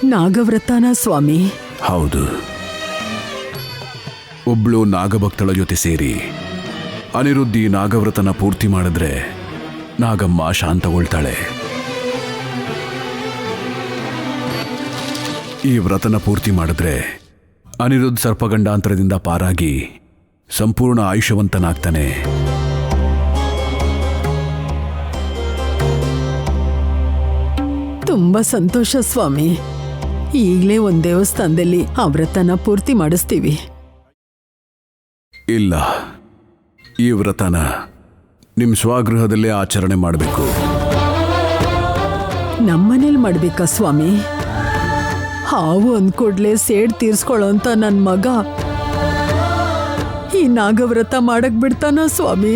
ನಾಗವ್ರತನ ಸ್ವಾಮಿ? ಹೌದು. ಒಬ್ಳು ನಾಗಭಕ್ತಳ ಜೊತೆ ಸೇರಿ ಅನಿರುದ್ಧಿ ನಾಗವ್ರತನ ಪೂರ್ತಿ ಮಾಡಿದ್ರೆ ನಾಗಮ್ಮ ಶಾಂತಗೊಳ್ತಾಳೆ. ಈ ವ್ರತನ ಪೂರ್ತಿ ಮಾಡಿದ್ರೆ ಅನಿರುದ್ಧ್ ಸರ್ಪಗಂಡಾಂತರದಿಂದ ಪಾರಾಗಿ ಸಂಪೂರ್ಣ ಆಯುಷ್ಯವಂತನಾಗ್ತಾನೆ. ತುಂಬಾ ಸಂತೋಷ ಸ್ವಾಮಿ. ಈಗಲೇ ಒಂದ್ ದೇವಸ್ಥಾನದಲ್ಲಿ ಆ ವ್ರತನ ಪೂರ್ತಿ ಮಾಡಿಸ್ತೀವಿ. ಇಲ್ಲ, ಈ ವ್ರತನ ನಿಮ್ಮ ಸ್ವಗೃಹದಲ್ಲೇ ಆಚರಣೆ ಮಾಡಬೇಕು. ನಮ್ಮನೇಲಿ ಮಾಡ್ಬೇಕಾ ಸ್ವಾಮಿ? ಹಾವು ಅಂದ್ಕೊಡ್ಲೆ ಸೇಡ್ ತೀರ್ಸ್ಕೊಳ್ಳೋ ಅಂತ ನನ್ನ ಮಗ ಈ ನಾಗವ್ರತ ಮಾಡಕ್ ಬಿಡ್ತಾನ ಸ್ವಾಮಿ?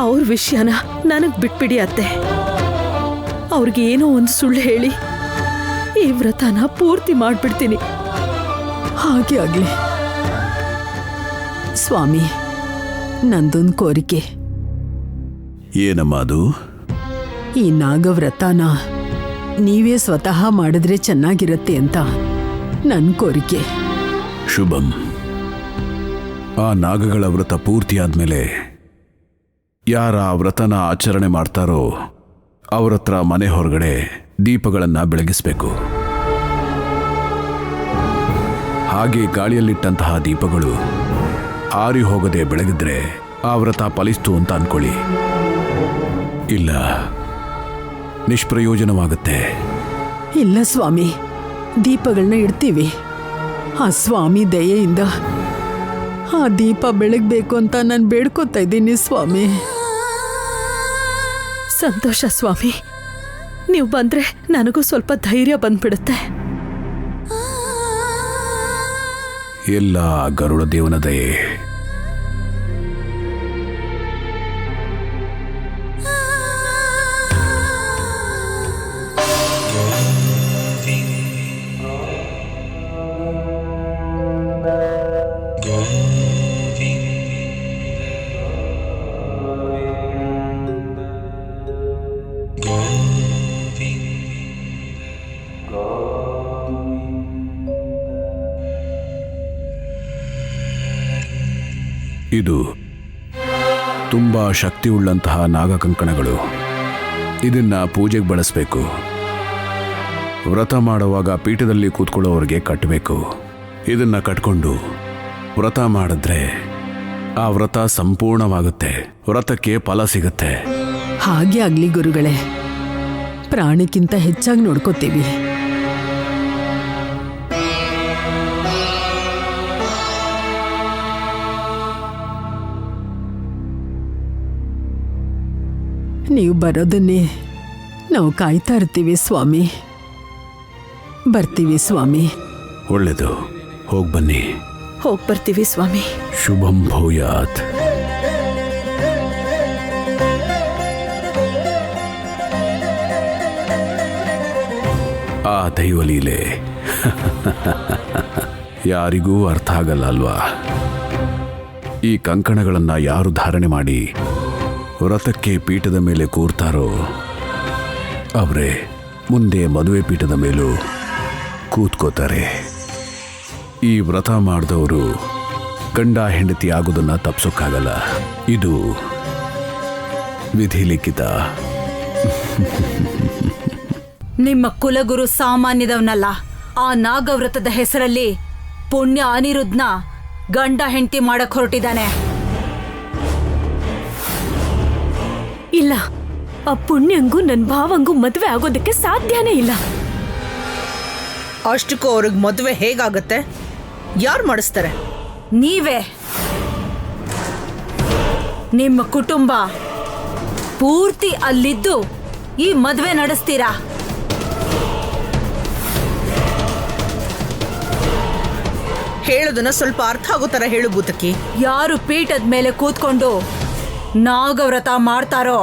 ಅವ್ರ ವಿಷಯನ ನನಗ್ ಬಿಟ್ಬಿಡಿ ಅತ್ತೆ. ಅವ್ರಿಗೆ ಏನೋ ಒಂದು ಸುಳ್ಳು ಹೇಳಿ ಈ ವ್ರತನ ಪೂರ್ತಿ ಮಾಡ್ಬಿಡ್ತೀನಿ. ಹಾಗೆ ಆಗ್ಲಿ ಸ್ವಾಮಿ. ನಂದೊಂದು ಕೋರಿಕೆ. ಏನಮ್ಮ ಅದು? ಈ ನಾಗವ್ರತನ ನೀವೇ ಸ್ವತಃ ಮಾಡಿದ್ರೆ ಚೆನ್ನಾಗಿರತ್ತೆ ಅಂತ ನನ್ನ ಕೋರಿಕೆ. ಶುಭಂ. ಆ ನಾಗಗಳ ವ್ರತ ಪೂರ್ತಿ ಆದ್ಮೇಲೆ ಯಾರ ಆ ವ್ರತನ ಆಚರಣೆ ಮಾಡ್ತಾರೋ ಅವ್ರ ಹತ್ರ ಮನೆ ಹೊರಗಡೆ ದೀಪಗಳನ್ನು ಬೆಳಗಿಸ್ಬೇಕು. ಹಾಗೆ ಗಾಳಿಯಲ್ಲಿಟ್ಟಂತಹ ದೀಪಗಳು ಆರಿ ಹೋಗದೆ ಬೆಳಗಿದ್ರೆ ಆ ವ್ರತ ಫಲಿಸ್ತು ಅಂತ ಅನ್ಕೊಳ್ಳಿ. ಇಲ್ಲ, ನಿಷ್ಪ್ರಯೋಜನವಾಗುತ್ತೆ. ಇಲ್ಲ ಸ್ವಾಮಿ, ದೀಪಗಳನ್ನ ಇಡ್ತೀವಿ. ಆ ಸ್ವಾಮಿ ದಯೆಯಿಂದ ಆ ದೀಪ ಬೆಳಗ್ಬೇಕು ಅಂತ ನಾನು ಬೇಡ್ಕೊತಾ ಇದ್ದೀನಿ ಸ್ವಾಮಿ. ಸಂತೋಷ ಸ್ವಾಮಿ. ನೀವು ಬಂದ್ರೆ ನನಗೂ ಸ್ವಲ್ಪ ಧೈರ್ಯ ಬಂದ್ಬಿಡುತ್ತೆ. ಎಲ್ಲ ಗರುಡ ದೇವನ ದಯೆ. ಇದು ತುಂಬಾ ಶಕ್ತಿಯುಳ್ಳಂತಹ ನಾಗಕಂಕಣಗಳು. ಇದನ್ನ ಪೂಜೆಗೆ ಬಳಸಬೇಕು. ವ್ರತ ಮಾಡುವಾಗ ಪೀಠದಲ್ಲಿ ಕೂತ್ಕೊಳ್ಳೋರಿಗೆ ಕಟ್ಟಬೇಕು. ಇದನ್ನ ಕಟ್ಕೊಂಡು ವ್ರತ ಮಾಡಿದ್ರೆ ಆ ವ್ರತ ಸಂಪೂರ್ಣವಾಗುತ್ತೆ, ವ್ರತಕ್ಕೆ ಫಲ ಸಿಗುತ್ತೆ. ಹಾಗೆ ಆಗ್ಲಿ ಗುರುಗಳೇ, ಪ್ರಾಣಕ್ಕಿಂತ ಹೆಚ್ಚಾಗಿ ನೋಡ್ಕೋತೀವಿ. ನೀವು ಬರೋದನ್ನೇ ನಾವು ಕಾಯ್ತಾ ಇರ್ತೀವಿ ಸ್ವಾಮಿ. ಬರ್ತೀವಿ ಸ್ವಾಮಿ. ಒಳ್ಳೆಯದು, ಹೋಗಿ ಬನ್ನಿ. ಹೋಗಿ ಬರ್ತೀವಿ ಸ್ವಾಮಿ. ಶುಭಂ ಭೂಯಾತ್. ಆ ದೈವಲೀಲೆ ಯಾರಿಗೂ ಅರ್ಥ ಆಗಲ್ಲ ಅಲ್ವಾ? ಈ ಕಂಕಣಗಳನ್ನ ಯಾರು ಧಾರಣೆ ಮಾಡಿ ವ್ರತಕ್ಕೆ ಪೀಠದ ಮೇಲೆ ಕೂರ್ತಾರೋ ಅವರೇ ಮುಂದೆ ಮದುವೆ ಪೀಠದ ಮೇಲೂ ಕೂತ್ಕೋತಾರೆ. ಈ ವ್ರತ ಮಾಡಿದವರು ಗಂಡ ಹೆಂಡತಿ ಆಗೋದನ್ನ ತಪ್ಸೋಕ್ಕಾಗಲ್ಲ. ಇದು ವಿಧಿ ಲಿಖಿತ. ನಿಮ್ಮ ಕುಲಗುರು ಸಾಮಾನ್ಯದವನಲ್ಲ. ಆ ನಾಗವ್ರತದ ಹೆಸರಲ್ಲಿ ಪುಣ್ಯ ಅನಿರುದ್ಧನ ಗಂಡ ಹೆಂಡತಿ ಮಾಡಕ್ ಹೊರಟಿದ್ದಾನೆ. ಇಲ್ಲ, ಆ ಪುಣ್ಯಂಗೂ ನನ್ನ ಭಾವಂಗೂ ಮದುವೆ ಆಗೋದಕ್ಕೆ ಸಾಧ್ಯನೇ ಇಲ್ಲ. ಅಷ್ಟಕ್ಕೂ ಅವ್ರಿಗೆ ಮದುವೆ ಹೇಗಾಗತ್ತೆ? ಯಾರು ಮಾಡಿಸ್ತಾರೆ? ನೀವೇ. ನಿಮ್ಮ ಕುಟುಂಬ ಪೂರ್ತಿ ಅಲ್ಲಿದ್ದು ಈ ಮದುವೆ ನಡೆಸ್ತೀರಾ? ಹೇಳೋದನ್ನ ಸ್ವಲ್ಪ ಅರ್ಥ ಆಗೋ ತರ ಹೇಳು ಭೂತಕ್ಕಿ. ಯಾರು ಪೀಠದ ಮೇಲೆ ಕೂತ್ಕೊಂಡು ನಾಗವ್ರತ ಮಾಡ್ತಾರೋ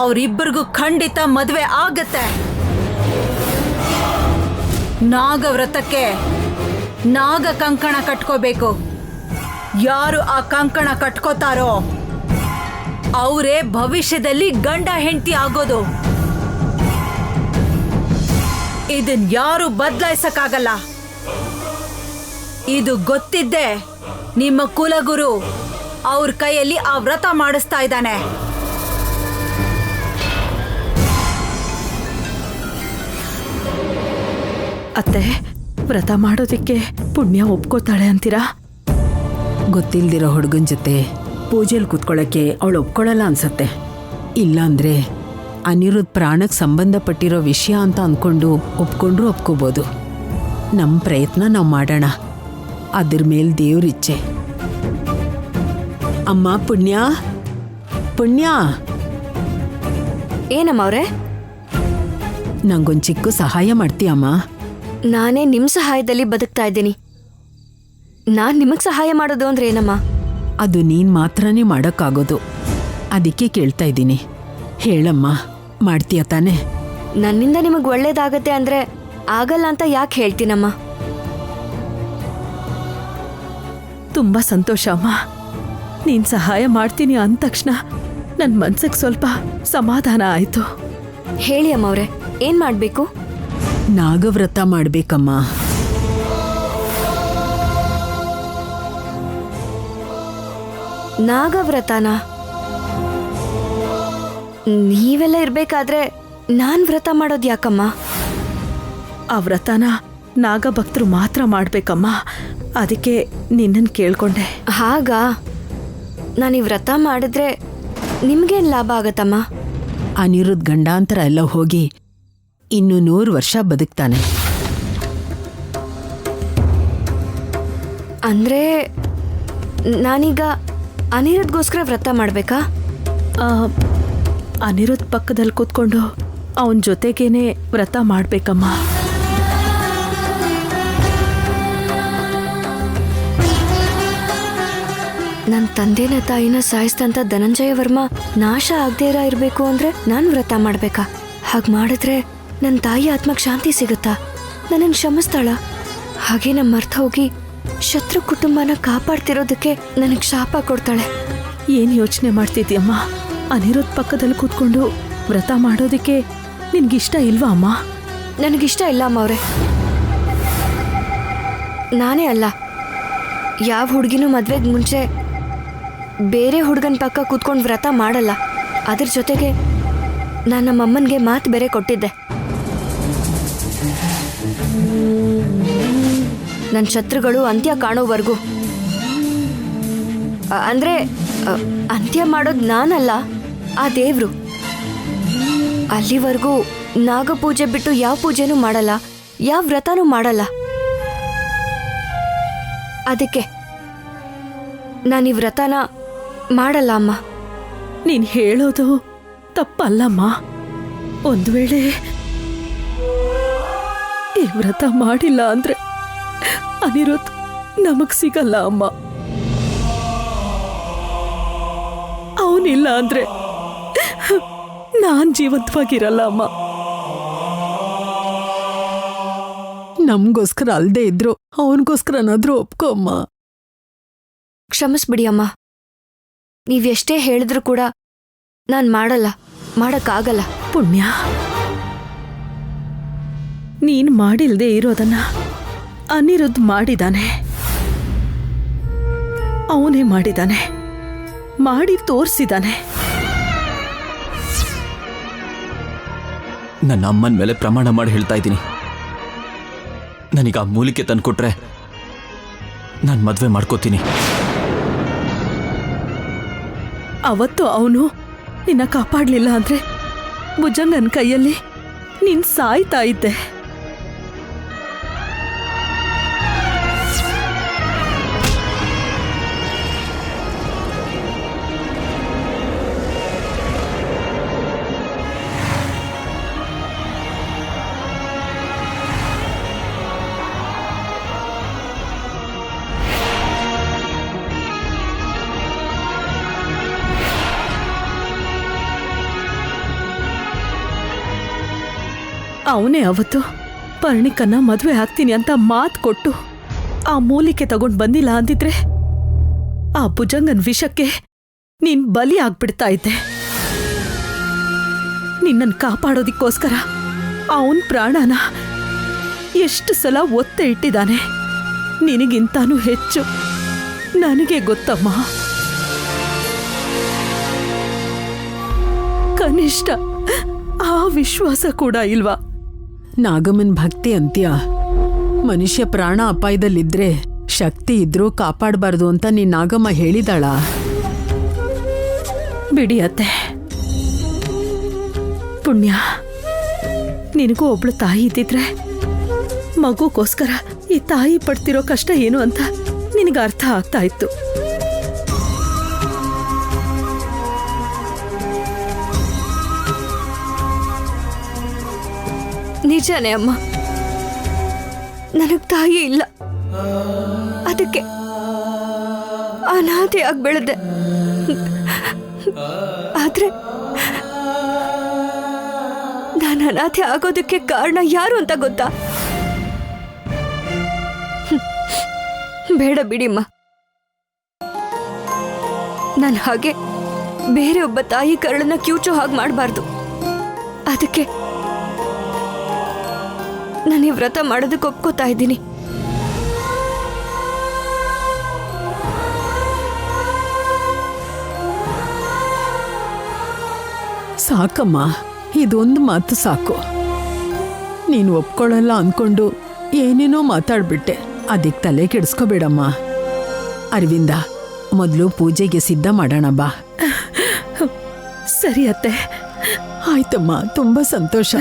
ಅವರಿಬ್ಬರಿಗೂ ಖಂಡಿತ ಮದುವೆ ಆಗತ್ತೆ. ನಾಗವ್ರತಕ್ಕೆ ನಾಗ ಕಂಕಣ ಕಟ್ಕೋಬೇಕು. ಯಾರು ಆ ಕಂಕಣ ಕಟ್ಕೋತಾರೋ ಅವರೇ ಭವಿಷ್ಯದಲ್ಲಿ ಗಂಡ ಹೆಂಡತಿ ಆಗೋದು. ಇದನ್ ಯಾರು ಬದಲಾಯಿಸಕ್ಕಾಗಲ್ಲ. ಇದು ಗೊತ್ತಿದ್ದೆ ನಿಮ್ಮ ಕುಲಗುರು ಅವ್ರ ಕೈಯಲ್ಲಿ ಆ ವ್ರತ ಮಾಡಿಸ್ತಾ ಇದ್ದಾನೆ. ಅತ್ತೆ, ವ್ರತ ಮಾಡೋದಿಕ್ಕೆ ಪುಣ್ಯ ಒಪ್ಕೋತಾಳೆ ಅಂತೀರಾ? ಗೊತ್ತಿಲ್ದಿರೋ ಹುಡುಗನ ಜೊತೆ ಪೂಜೆಲಿ ಕೂತ್ಕೊಳ್ಳೋಕ್ಕೆ ಅವಳು ಒಪ್ಕೊಳ್ಳಲ್ಲ ಅನ್ಸತ್ತೆ. ಇಲ್ಲಾಂದ್ರೆ ಅನಿರುದ್ಧ್ ಪ್ರಾಣಕ್ಕೆ ಸಂಬಂಧಪಟ್ಟಿರೋ ವಿಷಯ ಅಂತ ಅಂದ್ಕೊಂಡು ಒಪ್ಕೊಂಡ್ರೂ ಒಪ್ಕೋಬೋದು. ನಮ್ಮ ಪ್ರಯತ್ನ ನಾವು ಮಾಡೋಣ, ಅದ್ರ ಮೇಲೆ ದೇವ್ರಿಚ್ಛೆ. ಅಮ್ಮ ಪುಣ್ಯ, ಪುಣ್ಯ, ಏನಮ್ಮ ಅವ್ರೆ? ನಂಗೊಂದು ಚಿಕ್ಕ ಸಹಾಯ ಮಾಡ್ತೀಯಮ್ಮ? ನಾನೇ ನಿಮ್ಮ ಸಹಾಯದಲ್ಲಿ ಬದುಕ್ತಾ ಇದ್ದೀನಿ. ನಾನು ನಿಮಗೆ ಸಹಾಯ ಮಾಡೋದು ಅಂದ್ರೆ ಏನಮ್ಮ? ಅದು ನೀನು ಮಾತ್ರನೇ ಮಾಡೋಕ್ಕಾಗೋದು, ಅದಕ್ಕೆ ಕೇಳ್ತಾ ಇದ್ದೀನಿ. ಹೇಳಮ್ಮ, ಮಾಡ್ತೀಯ ತಾನೆ? ನನ್ನಿಂದ ನಿಮಗೆ ಒಳ್ಳೇದಾಗತ್ತೆ ಅಂದ್ರೆ ಆಗಲ್ಲ ಅಂತ ಯಾಕೆ ಹೇಳ್ತೀನಮ್ಮ? ತುಂಬಾ ಸಂತೋಷ ಅಮ್ಮ. ನೀನ್ ಸಹಾಯ ಮಾಡ್ತೀನಿ ಅಂದ ತಕ್ಷಣ ನನ್ನ ಮನ್ಸಿಗೆ ಸ್ವಲ್ಪ ಸಮಾಧಾನ ಆಯ್ತು. ಹೇಳಿ ಅಮ್ಮ ಅವ್ರೆ, ಏನ್ ಮಾಡ್ಬೇಕು? ನಾಗವ್ರತ ಮಾಡ್ಬೇಕಮ್ಮ. ನಾಗವ್ರತನ? ನೀವೆಲ್ಲ ಇರ್ಬೇಕಾದ್ರೆ ನಾನ್ ವ್ರತ ಮಾಡೋದು ಯಾಕಮ್ಮ? ಆ ವ್ರತನ ನಾಗಭಕ್ತರು ಮಾತ್ರ ಮಾಡ್ಬೇಕಮ್ಮ. ಅದಕ್ಕೆ ನಿನ್ನನ್ನು ಕೇಳ್ಕೊಂಡೆ. ಹಾಗಾ? ನಾನು ಈ ವ್ರತ ಮಾಡಿದ್ರೆ ನಿಮ್ಗೇನ್ ಲಾಭ ಆಗತ್ತಮ್ಮ? ಅನಿರುದ್ಧ್ ಗಂಡಾಂತರ ಎಲ್ಲ ಹೋಗಿ ಇನ್ನು 100 ವರ್ಷ ಬದುಕ್ತಾನೆ. ಅಂದ್ರೆ ನಾನೀಗ ಅನಿರುದ್ಧಗೋಸ್ಕರ ವ್ರತ ಮಾಡ್ಬೇಕಾ? ಅನಿರುದ್ಧ್ ಪಕ್ಕದಲ್ಲಿ ಕೂತ್ಕೊಂಡು ಅವನ ಜೊತೆಗೇನೆ ವ್ರತ ಮಾಡ್ಬೇಕಮ್ಮ. ನನ್ನ ತಂದೆನ ತಾಯಿನ ಸಾಯಿಸಿದಂತ ಧನಂಜಯ ವರ್ಮ ನಾಶ ಆಗದೇ ಇರಬೇಕು ಅಂದ್ರೆ ನಾನು ವ್ರತ ಮಾಡ್ಬೇಕಾ? ಹಾಗೆ ಮಾಡಿದ್ರೆ ನನ್ನ ತಾಯಿ ಆತ್ಮಕ್ಕೆ ಶಾಂತಿ ಸಿಗುತ್ತಾ? ನನ್ನನ್ನು ಕ್ಷಮಿಸ್ತಾಳ? ಹಾಗೆ ನಮ್ಮ ಮರ್ತ ಹೋಗಿ ಶತ್ರು ಕುಟುಂಬನ ಕಾಪಾಡ್ತಿರೋದಕ್ಕೆ ನನಗೆ ಶಾಪ ಕೊಡ್ತಾಳೆ. ಏನು ಯೋಚನೆ ಮಾಡ್ತಿದ್ಯಮ್ಮ? ಅನಿರುದ್ಧ್ ಪಕ್ಕದಲ್ಲಿ ಕೂತ್ಕೊಂಡು ವ್ರತ ಮಾಡೋದಕ್ಕೆ ನಿನ್ಗಿಷ್ಟ ಇಲ್ವಾ ಅಮ್ಮ? ನನಗಿಷ್ಟ ಇಲ್ಲ ಅಮ್ಮ ಅವ್ರೆ. ನಾನೇ ಅಲ್ಲ, ಯಾವ ಹುಡುಗಿನೂ ಮದ್ವೆಗೆ ಮುಂಚೆ ಬೇರೆ ಹುಡುಗನ ಪಕ್ಕ ಕೂತ್ಕೊಂಡು ವ್ರತ ಮಾಡಲ್ಲ. ಅದ್ರ ಜೊತೆಗೆ ನಾನು ನಮ್ಮಮ್ಮನಿಗೆ ಮಾತು ಬೇರೆ ಕೊಟ್ಟಿದ್ದೆ. ನನ್ನ ಶತ್ರುಗಳು ಅಂತ್ಯ ಕಾಣೋವರೆಗೂ, ಅಂದ್ರೆ ಅಂತ್ಯ ಮಾಡೋದು ನಾನಲ್ಲ, ಆ ದೇವ್ರು. ಅಲ್ಲಿವರೆಗೂ ನಾಗಪೂಜೆ ಬಿಟ್ಟು ಯಾವ ಪೂಜೆನೂ ಮಾಡಲ್ಲ, ಯಾವ ವ್ರತನೂ ಮಾಡಲ್ಲ. ಅದಕ್ಕೆ ನಾನು ಈ ವ್ರತನ ಮಾಡಲ್ಲ ಅಮ್ಮ. ನೀನು ಹೇಳೋದು ತಪ್ಪಲ್ಲಮ್ಮ. ಒಂದು ವೇಳೆ ಈ ವ್ರತ ಮಾಡಿಲ್ಲ ಅಂದ್ರೆ ಅನಿರುದ್ಧ್ ನಮಗ್ ಸಿಗಲ್ಲ ಅಮ್ಮ. ಅವನಿಲ್ಲ ಅಂದ್ರೆ ನಾನ್ ಜೀವಂತವಾಗಿರಲ್ಲ ಅಮ್ಮ. ನಮಗೋಸ್ಕರ ಅಲ್ದೇ ಇದ್ರು ಅವನಿಗೋಸ್ಕರನಾದ್ರೂ ಒಪ್ಕೋ ಅಮ್ಮ. ಕ್ಷಮಿಸ್ಬಿಡಿ ಅಮ್ಮ. ನೀವೆಷ್ಟೇ ಹೇಳಿದ್ರು ಕೂಡ ನಾನು ಮಾಡಲ್ಲ, ಮಾಡಕ್ಕಾಗಲ್ಲ. ಪುಣ್ಯ, ನೀನ್ ಮಾಡಿಲ್ದೆ ಇರೋದನ್ನ ಅನಿರುದ್ಧ್ ಮಾಡಿದಾನೆ. ಅವನೇ ಮಾಡಿದಾನೆ, ಮಾಡಿ ತೋರಿಸಿದಾನೆ. ನನ್ನ ಅಮ್ಮನ ಮೇಲೆ ಪ್ರಮಾಣ ಮಾಡಿ ಹೇಳ್ತಾ ಇದ್ದೀನಿ, ನನಗೆ ಆ ಮೂಲಿಕೆ ತಂದುಕೊಟ್ರೆ ನಾನು ಮದುವೆ ಮಾಡ್ಕೋತೀನಿ. ಅವತ್ತು ಅವನು ನಿನ್ನ ಕಾಪಾಡಲಿಲ್ಲ ಅಂದ್ರೆ ಭುಜಂಗನ ಕೈಯಲ್ಲಿ ನೀನ್ ಸಾಯ್ತಾ ಇದ್ದೆ. ಅವನೇ ಅವತ್ತು ಪರ್ಣಿಕನ್ನ ಮದುವೆ ಆಗ್ತೀನಿ ಅಂತ ಮಾತು ಕೊಟ್ಟು ಆ ಮೂಲಿಕೆ ತಗೊಂಡು ಬಂದಿಲ್ಲ ಅಂದಿದ್ರೆ ಆ ಭುಜಂಗನ್ ವಿಷಕ್ಕೆ ನೀನ್ ಬಲಿ ಆಗ್ಬಿಡ್ತಾ ಇದ್ದೆ. ನಿನ್ನನ್ನು ಕಾಪಾಡೋದಿಕ್ಕೋಸ್ಕರ ಅವನ್ ಪ್ರಾಣನ ಎಷ್ಟು ಸಲ ಒತ್ತೆ ಇಟ್ಟಿದ್ದಾನೆ. ನಿನಗಿಂತಾನೂ ಹೆಚ್ಚು ನನಗೆ ಗೊತ್ತಮ್ಮ. ಕನಿಷ್ಠ ಆ ವಿಶ್ವಾಸ ಕೂಡ ಇಲ್ವಾ? ನಾಗಮ್ಮನ್ ಭಕ್ತಿ ಅಂತ್ಯ. ಮನುಷ್ಯ ಪ್ರಾಣ ಅಪಾಯದಲ್ಲಿದ್ರೆ ಶಕ್ತಿ ಇದ್ರೂ ಕಾಪಾಡಬಾರ್ದು ಅಂತ ನೀನ್ ನಾಗಮ್ಮ ಹೇಳಿದಾಳ. ಬಿಡಿ ಅತ್ತೆ. ಪುಣ್ಯ, ನಿನಗೂ ಒಬ್ಳು ತಾಯಿ ಇದ್ದಿದ್ರೆ ಮಗುಗೋಸ್ಕರ ಈ ತಾಯಿ ಪಡ್ತಿರೋ ಕಷ್ಟ ಏನು ಅಂತ ನಿನಗೆ ಅರ್ಥ ಆಗ್ತಾ ಇತ್ತು. ನಿಜನೇ ಅಮ್ಮ, ನನಗ್ ತಾಯಿ ಇಲ್ಲ. ಅದಕ್ಕೆ ಅನಾಥೆಯಾಗಿ ಬೆಳೆದೆ. ಆದ್ರೆ ನಾನು ಅನಾಥೆ ಆಗೋದಕ್ಕೆ ಕಾರಣ ಯಾರು ಅಂತ ಗೊತ್ತಾ? ಬೇಡ ಬಿಡಿಮ್ಮ. ನಾನು ಹಾಗೆ ಬೇರೆ ಒಬ್ಬ ತಾಯಿ ಕರಳನ್ನ ಕಿವುಚೋ ಹಾಗೆ ಮಾಡಬಾರ್ದು. ಅದಕ್ಕೆ ನಾನು ಈ ವ್ರತ ಮಾಡೋದಕ್ಕೆ ಒಪ್ಕೋತಾ ಇದ್ದೀನಿ. ಸಾಕಮ್ಮ, ಇದೊಂದು ಮಾತು ಸಾಕು. ನೀನು ಒಪ್ಕೊಳ್ಳಲ್ಲ ಅನ್ಕೊಂಡು ಏನೇನೋ ಮಾತಾಡ್ಬಿಟ್ಟೆ. ಅದಕ್ಕೆ ತಲೆ ಕೆಡಿಸ್ಕೋಬೇಡಮ್ಮ. ಅರವಿಂದ, ಮೊದಲು ಪೂಜೆಗೆ ಸಿದ್ಧ ಮಾಡೋಣ ಬಾ. ಸರಿ ಅತ್ತೆ. ಆಯ್ತಮ್ಮ, ತುಂಬಾ ಸಂತೋಷ.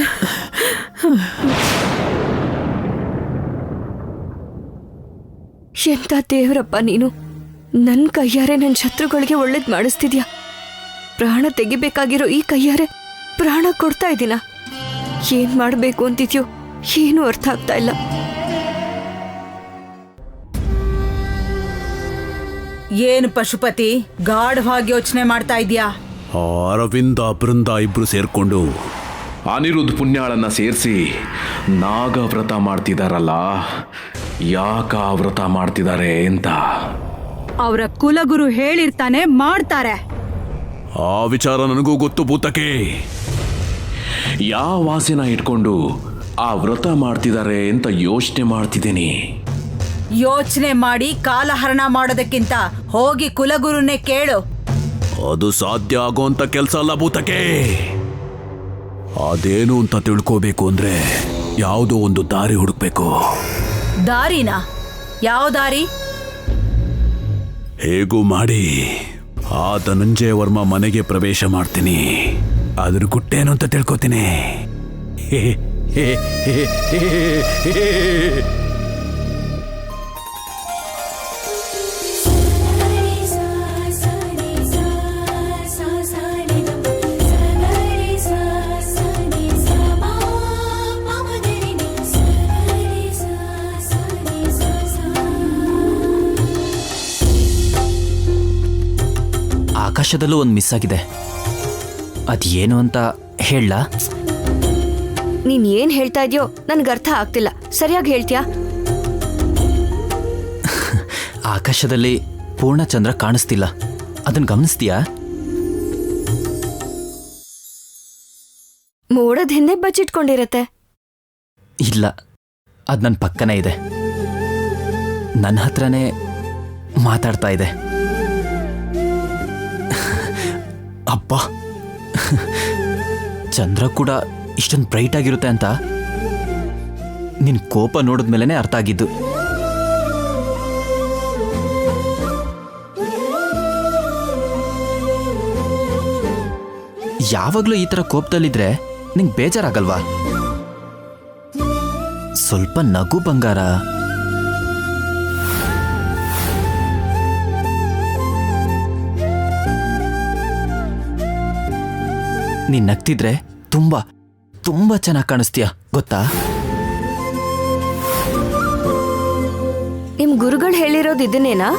ಎಂತ ದೇವರಪ್ಪ ನೀನು. ನನ್ನ ಕೈಯಾರೆ ನನ್ನ ಶತ್ರುಗಳಿಗೆ ಒಳ್ಳೇದ್ ಮಾಡಿಸ್ತಿದ್ಯಾ. ಪ್ರಾಣ ತೆಗಿಬೇಕಾಗಿರೋ ಈ ಕೈಯಾರೆ ಪ್ರಾಣ ಕೊಡ್ತಾ ಇದ್ದೀನ. ಏನ್ ಮಾಡ್ಬೇಕು ಅಂತಿದ್ಯೋ ಏನೂ ಅರ್ಥ ಆಗ್ತಾ ಇಲ್ಲ. ಏನು ಪಶುಪತಿ, ಗಾಢವಾಗಿ ಯೋಚನೆ ಮಾಡ್ತಾ ಇದ್ಯಾ? ಅರವಿಂದ ಬೃಂದ ಇಬ್ರು ಸೇರ್ಕೊಂಡು ಅನಿರುದ್ಧ ಪುಣ್ಯಾಳನ್ನ ಸೇರಿಸಿ ನಾಗವ್ರತ ಮಾಡ್ತಿದಾರಲ್ಲ, ಯಾಕ ವ್ರತ ಮಾಡ್ತಿದ್ದಾರೆ ಅಂತ ಅವರ ಕುಲಗುರು ಹೇಳಿರ್ತಾನೆ, ಮಾಡ್ತಾರೆ. ಆ ವಿಚಾರ ನನಗೂ ಗೊತ್ತು ಭೂತಕ್ಕೆ. ಯಾವ ವಾಸನ ಇಟ್ಕೊಂಡು ಆ ವ್ರತ ಮಾಡ್ತಿದ್ದಾರೆ ಅಂತ ಯೋಚನೆ ಮಾಡ್ತಿದ್ದೀನಿ. ಯೋಚನೆ ಮಾಡಿ ಕಾಲಹರಣ ಮಾಡೋದಕ್ಕಿಂತ ಹೋಗಿ ಕುಲಗುರುನೇ ಕೇಳು. ಅದು ಸಾಧ್ಯ ಆಗೋಂತ ಕೆಲಸ ಅಲ್ಲ ಭೂತಕ್ಕೆ. ಅದೇನು ಅಂತ ತಿಳ್ಕೋಬೇಕು ಅಂದ್ರೆ ಯಾವುದೋ ಒಂದು ದಾರಿ ಹುಡುಕ್ಬೇಕು. ದಾರಿನಾ? ಯಾವ ದಾರಿ? ಹೇಗೂ ಮಾಡಿ ಆ ಧನಂಜಯ ವರ್ಮ ಮನೆಗೆ ಪ್ರವೇಶ ಮಾಡ್ತೀನಿ. ಅದ್ರ ಗುಟ್ಟೇನು ಅಂತ ತಿಳ್ಕೊತೀನಿ. ಆಕಾಶದಲ್ಲೂ ಒಂದು ಮಿಸ್ ಆಗಿದೆ. ಅದೇನು ಅಂತ ಹೇಳ? ನೀನ್ ಏನ್ ಹೇಳ್ತಾ ಇದೆಯೋ ನನ್ಗೆ ಅರ್ಥ ಆಗ್ತಿಲ್ಲ. ಸರಿಯಾಗಿ ಹೇಳ್ತೀಯಾ? ಆಕಾಶದಲ್ಲಿ ಪೂರ್ಣಚಂದ್ರ ಕಾಣಿಸ್ತಿಲ್ಲ, ಅದನ್ನ ಗಮನಿಸ್ತೀಯಾ? ಮೋಡದ ಹಿಂದೆ ಬಚ್ಚಿಟ್ಕೊಂಡಿರತ್ತೆ. ಇಲ್ಲ, ಅದು ನನ್ನ ಪಕ್ಕನೇ ಇದೆ, ನನ್ನ ಹತ್ರನೇ ಮಾತಾಡ್ತಾ ಇದೆ. ಅಬ್ಬಾ, ಚಂದ್ರ ಕೂಡ ಇಷ್ಟೊಂದು ಬ್ರೈಟ್ ಆಗಿರುತ್ತೆ ಅಂತ ನಿನ್ ಕೋಪ ನೋಡಿದ್ಮೇಲೆ ಅರ್ಥ ಆಗಿದ್ದು. ಯಾವಾಗ್ಲೂ ಈ ತರ ಕೋಪದಲ್ಲಿದ್ರೆ ನಿಂಗೆ ಬೇಜಾರಾಗಲ್ವಾ? ಸ್ವಲ್ಪ ನಗು ಬಂಗಾರ. ನೀನ್ ನಗ್ತಿದ್ರೆ ತುಂಬಾ ತುಂಬಾ ಚೆನ್ನಾಗಿ ಕಾಣಿಸ್ತೀಯ, ಗೊತ್ತಾ? ನಿಮ್ ಗುರುಗಳು ಹೇಳಿರೋದು ಇದನ್ನೇನಾ?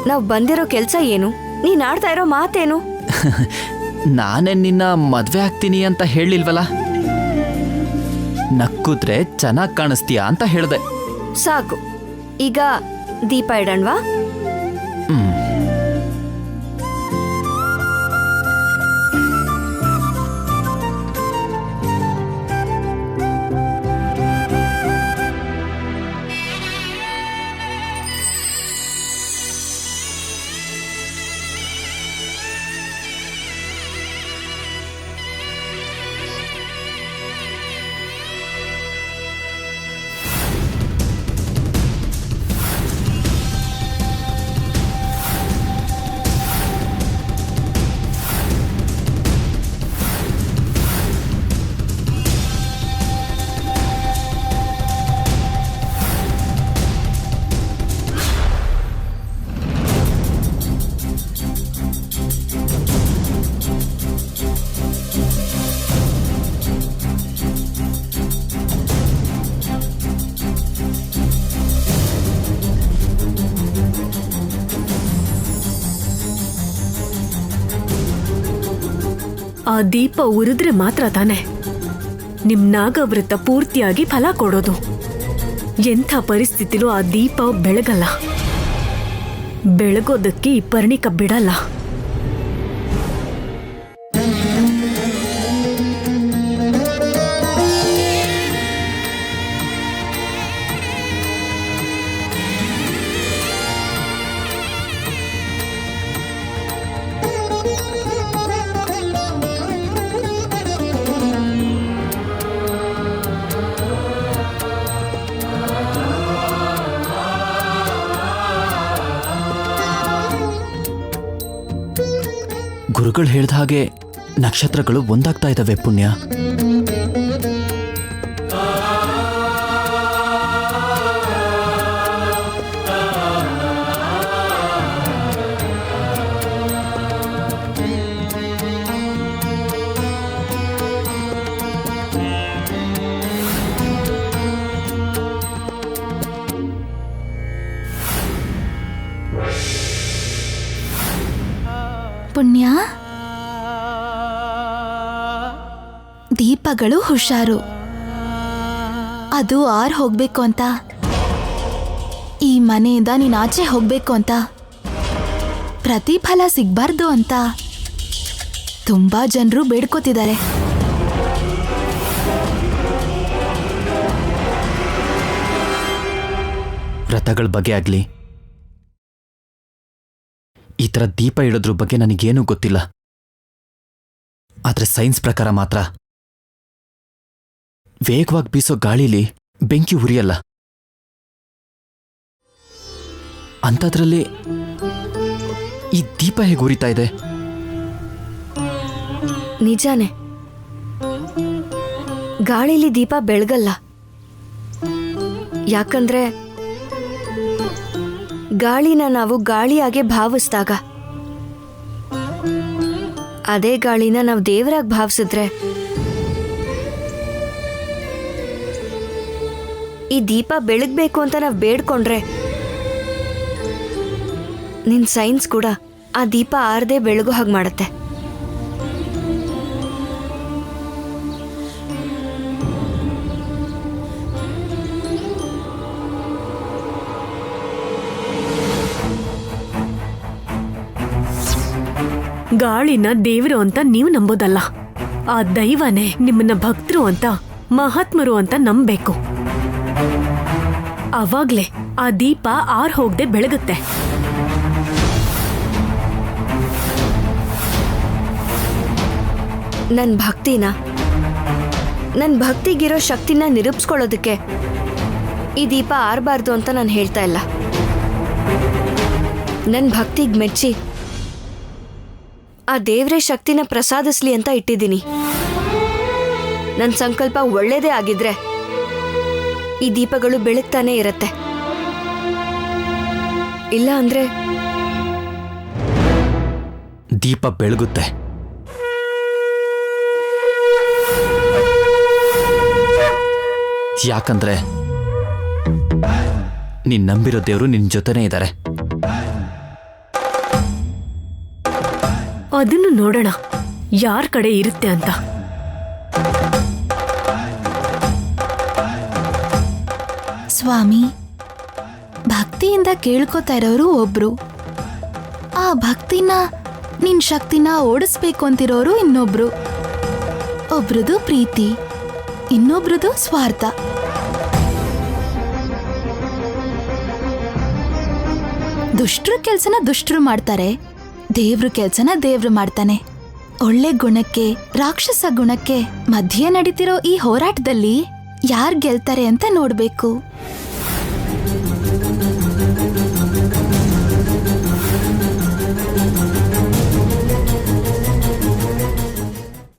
ನಾವ್ ಬಂದಿರೋ ಕೆಲ್ಸ ಏನು? ನೀನ್ ಆಡ್ತಾ ಇರೋ ಮಾತೇನು? ನಾನೇ ನಿನ್ನ ಮದ್ವೆ ಆಗ್ತೀನಿ ಅಂತ ಹೇಳಿಲ್ವಲ್ಲ, ನಕ್ಕುದ್ರೆ ಚೆನ್ನಾಗಿ ಕಾಣಿಸ್ತೀಯ ಅಂತ ಹೇಳ್ದೆ. ಸಾಕು, ಈಗ ದೀಪ ಇಡಣ್ವಾ? ಆ ದೀಪ ಉರಿದ್ರೆ ಮಾತ್ರ ತಾನೆ ನಿಮ್ ನಾಗವ್ರತ ಪೂರ್ತಿಯಾಗಿ ಫಲ ಕೊಡೋದು. ಎಂಥ ಪರಿಸ್ಥಿತಿಲೂ ಆ ದೀಪ ಬೆಳಗಲ್ಲ. ಬೆಳಗೋದಕ್ಕೆ ಈ ಪರ್ಣಿಕ ಬಿಡಲ್ಲ. ಗುರುಗಳು ಹೇಳ್ದ ಹಾಗೆ ನಕ್ಷತ್ರಗಳು ಒಂದಾಗ್ತಾ ಇದ್ದಾವೆ ಪುಣ್ಯ. ಪುಣ್ಯ, ದೀಪಗಳು ಹುಷಾರು. ಅದು ಆರ್ ಹೋಗ್ಬೇಕು ಅಂತ, ಈ ಮನೆಯಿಂದ ನೀನ್ ಆಚೆ ಹೋಗ್ಬೇಕು ಅಂತ, ಪ್ರತಿಫಲ ಸಿಗ್ಬಾರ್ದು ಅಂತ ತುಂಬಾ ಜನರು ಬೇಡ್ಕೋತಿದ್ದಾರೆ. ವ್ರತಗಳ ಬಗ್ಗೆ ಆಗ್ಲಿ, ಈ ಥರ ದೀಪ ಇಡೋದ್ರ ಬಗ್ಗೆ ನನಗೇನೂ ಗೊತ್ತಿಲ್ಲ. ಆದ್ರೆ ಸೈನ್ಸ್ ಪ್ರಕಾರ ಮಾತ್ರ ವೇಗವಾಗಿ ಬೀಸೋ ಗಾಳಿಲಿ ಬೆಂಕಿ ಉರಿಯಲ್ಲ. ಅಂಥದ್ರಲ್ಲಿ ಈ ದೀಪ ಹೇಗೆ ಉರಿತಾ ಇದೆ? ನಿಜಾನೇ, ಗಾಳಿಲಿ ದೀಪ ಬೆಳಗಲ್ಲ. ಯಾಕಂದ್ರೆ ಗಾಳಿನ ನಾವು ಗಾಳಿಯಾಗೆ ಭಾವಿಸಿದಾಗ, ಅದೇ ಗಾಳಿನ ನಾವು ದೇವರಾಗಿ ಭಾವಿಸಿದ್ರೆ ಈ ದೀಪ ಬೆಳಗ್ಬೇಕು ಅಂತ ನಾವು ಬೇಡ್ಕೊಂಡ್ರೆ ನಿನ್ ಸೈನ್ಸ್ ಕೂಡ ಆ ದೀಪ ಆರದೆ ಬೆಳಗೋ ಹಾಗೆ ಮಾಡುತ್ತೆ. ಗಾಳಿನ ದೇವರು ಅಂತ ನೀವು ನಂಬೋದಲ್ಲ, ಆ ದೈವನೇ ನಿಮ್ಮನ್ನ ಭಕ್ತರು ಅಂತ, ಮಹಾತ್ಮರು ಅಂತ ನಂಬಬೇಕು. ಅವಾಗ್ಲೇ ಆ ದೀಪ ಆರ್ ಹೋಗದೆ ಬೆಳಗುತ್ತೆ. ನನ್ ಭಕ್ತಿಗಿರೋ ಶಕ್ತಿನ ನಿರೂಪಿಸ್ಕೊಳ್ಳೋದಕ್ಕೆ ಈ ದೀಪ ಆರಬಾರ್ದು ಅಂತ ನಾನು ಹೇಳ್ತಾ ಇಲ್ಲ. ನನ್ ಭಕ್ತಿಗ್ ಮೆಚ್ಚಿ ಆ ದೇವ್ರೇ ಶಕ್ತಿನ ಪ್ರಸಾದಿಸ್ಲಿ ಅಂತ ಇಟ್ಟಿದ್ದೀನಿ. ನನ್ನ ಸಂಕಲ್ಪ ಒಳ್ಳೇದೇ ಆಗಿದ್ರೆ ಈ ದೀಪಗಳು ಬೆಳಗ್ತಾನೆ ಇರತ್ತೆ. ಇಲ್ಲ ಅಂದ್ರೆ ದೀಪ ಬೆಳಗುತ್ತೆ. ಯಾಕಂದ್ರೆ ನೀನ್ ನಂಬಿರೋ ದೇವರು ನಿನ್ ಜೊತೆನೇ ಇದ್ದಾರೆ. ಅದನ್ನು ನೋಡೋಣ ಯಾರ ಕಡೆ ಇರುತ್ತೆ ಅಂತ. ಸ್ವಾಮಿ, ಭಕ್ತಿಯಿಂದ ಕೇಳ್ಕೊತಾ ಇರೋರು ಒಬ್ರು, ಆ ಭಕ್ತಿನ ನಿನ್ ಶಕ್ತಿನ ಓಡಿಸ್ಬೇಕು ಅಂತಿರೋರು ಇನ್ನೊಬ್ರು. ಒಬ್ರದು ಪ್ರೀತಿ, ಇನ್ನೊಬ್ರದು ಸ್ವಾರ್ಥ. ದುಷ್ಟ್ರ ಕೆಲ್ಸನ ದುಷ್ಟ್ರು ಮಾಡ್ತಾರೆ, ದೇವ್ರ ಕೆಲ್ಸನ ದೇವ್ರು ಮಾಡ್ತಾನೆ. ಒಳ್ಳೆ ಗುಣಕ್ಕೆ ರಾಕ್ಷಸ ಗುಣಕ್ಕೆ ಮಧ್ಯೆ ನಡೀತಿರೋ ಈ ಹೋರಾಟದಲ್ಲಿ ಯಾರ್ ಗೆಲ್ತಾರೆ ಅಂತ ನೋಡ್ಬೇಕು.